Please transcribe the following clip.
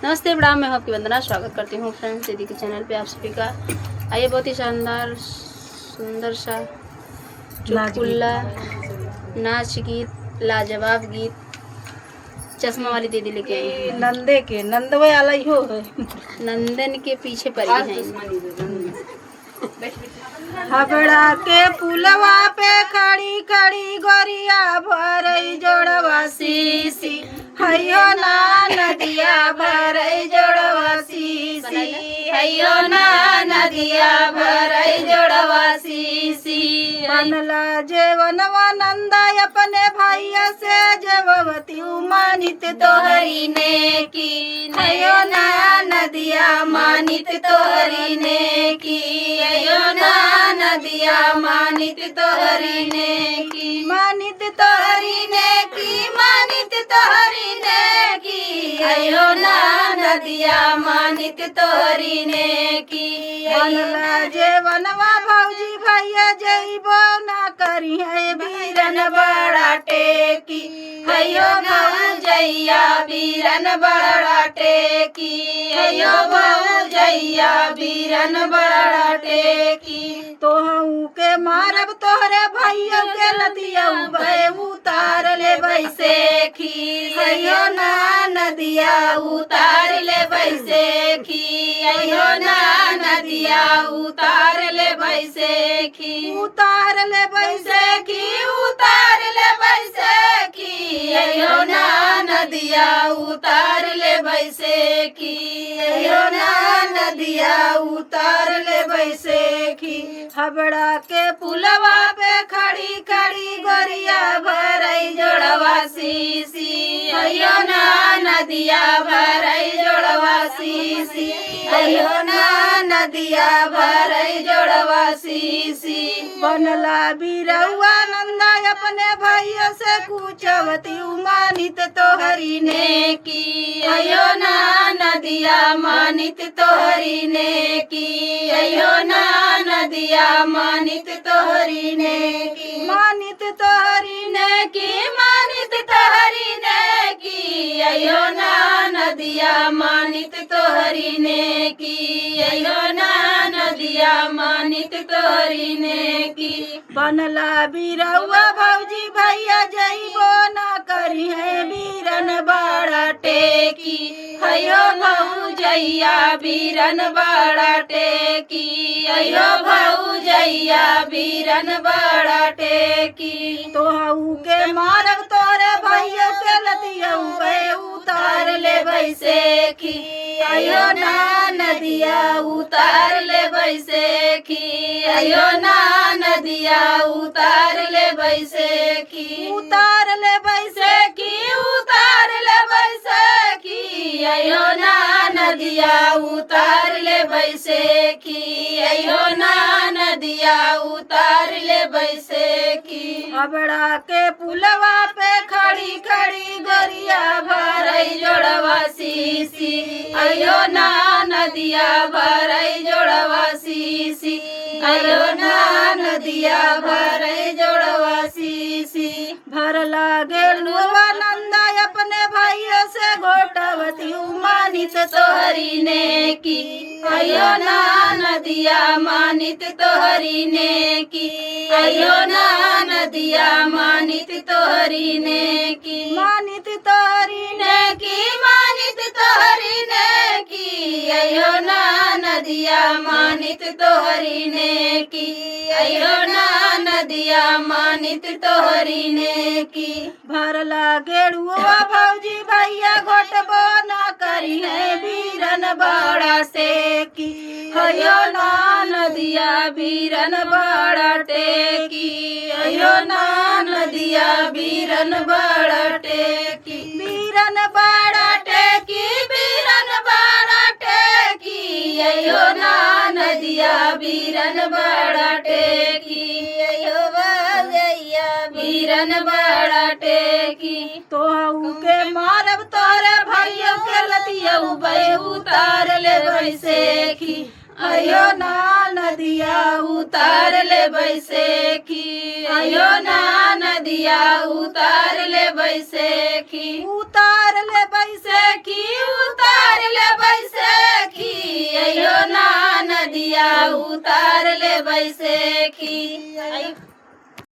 नमस्ते प्रणाम, मैं हूं आपकी वंदना। स्वागत करती हूं फ्रेंड्स दीदी के चैनल पे आप सभी का। आइए बहुत ही शानदार सुंदर सा चुटकुला नाच गीत लाजवाब गीत चश्मा वाली दीदी लेके आई हैं। नंदे के नंदवे वाला ही हो है। नंदन के पीछे पड़ी हैं। हबड़ा के पुलवा पे खड़ी खड़ी गोरिया भरई जोड़वा सीसी हयो ना नदिया भरई जोड़वा सीसी हयो ना नदिया भरई जोड़वा सीसी बनला जेवनवा नंदा अपने भैया से जबवती मानित तोहरी ने की हयो ना नदिया मानित तोहरी ने की हयो ना नदिया मानित तोहरी ने की मानित तोहरी ने की मानित तोहरी ने की हयो ना नदिया मानित तोहरी ने की बनला जेवनवा भौजी भैया जइबो ना करी है बीरन बड़ा टेकी हयो भौजैया बीरन बड़ा टेकी हयो भौजैया बीरन बड़ा टेकी तोहू के मारब तोहरे भैया के लतिया बे उतार ले बैसे खी हयो ना नदिया उतार ले बैसे खी हयो ना नदिया उतार ले बैसे खी उतार ले बैसे खी उतार ले बैसे खी हयो ना नदिया उतार ले बैसे खी हयो ना नदिया उतार ले बैसे खी हबड़ा के पुलवा पे खड़ी खड़ी गोरिया भरई जोड़वा सीसी हयो ना नदिया भरई जोड़वा सीसी हयो ना नदिया भरई जोड़वा सीसी बनला बिरौआ नंदा अपने भैया से पूछवती मानित तोहरी ने की हयो ना नदिया मानित तोहरी ने की हयो ना नदिया मानित तोहरी ने की मानित तोहरी ने की मानित तोहरी ने की हयो ना नदिया मानित तोहरी ने की हयो ना नदिया मानित तोहरी ने की बनला बिरौआ भौजी भैया जइबो ना करी है बीरन बड़ा टेकी हयो भौजैया बीरन बड़ा टेकी हयो भौजैया बीरन बड़ा टेकी तोहू के मारब तोरे भैया के लतिया बे उतार ले बैसे खी हयो ना नदिया उतार ले बैसे खी हयो ना नदिया उतार ले बैसे खी उतार ले बैसे खी उतार ले बैसे खी हयो ना नदिया उतार ले बैसे खी हयो ना नदिया उतार ले बैसे खी हबड़ा के पुलवा पे खड़ी खड़ी गोरिया भरई जोड़वा सीसी हयो ना नदिया भरई जोड़वा सीसी हयो ना नदिया भरई जोड़वा सीसी भरला गेलुआ नंदा अपने भैया से घोटवती मानित तोहरी ने की हयो ना नदिया मानित तोहरी ने की हयो ना नदिया मानित तोहरी ने की मानित तोहरी ने की मानित तोहरी ने की हयो ना नदिया मानित तोहरी ने की हयो ना नदिया मानित तोहरी ने की भरला गेड़ुआ भौजी भैया घोटबो ना करी है बीरन बड़ा से की हयो ना नदिया बीरन बड़ा टेकी हयो ना नदिया बीरन बड़ा टेकी बीरन बड़ा टेकी बीरन बड़ा टेकी हयो ना नदिया बीरन बड़ा टेकी हयो भौजैया बीरन बड़ा टेकी तोहू के मारब तोरे भैया के लतिया बे उतार ले बैसे खी हयो ना नदिया उतार ले बैसे खी हयो ना नदिया उतार ले बैसे खी उतार ले बैसे खी उतार ले उतार ले बैसे की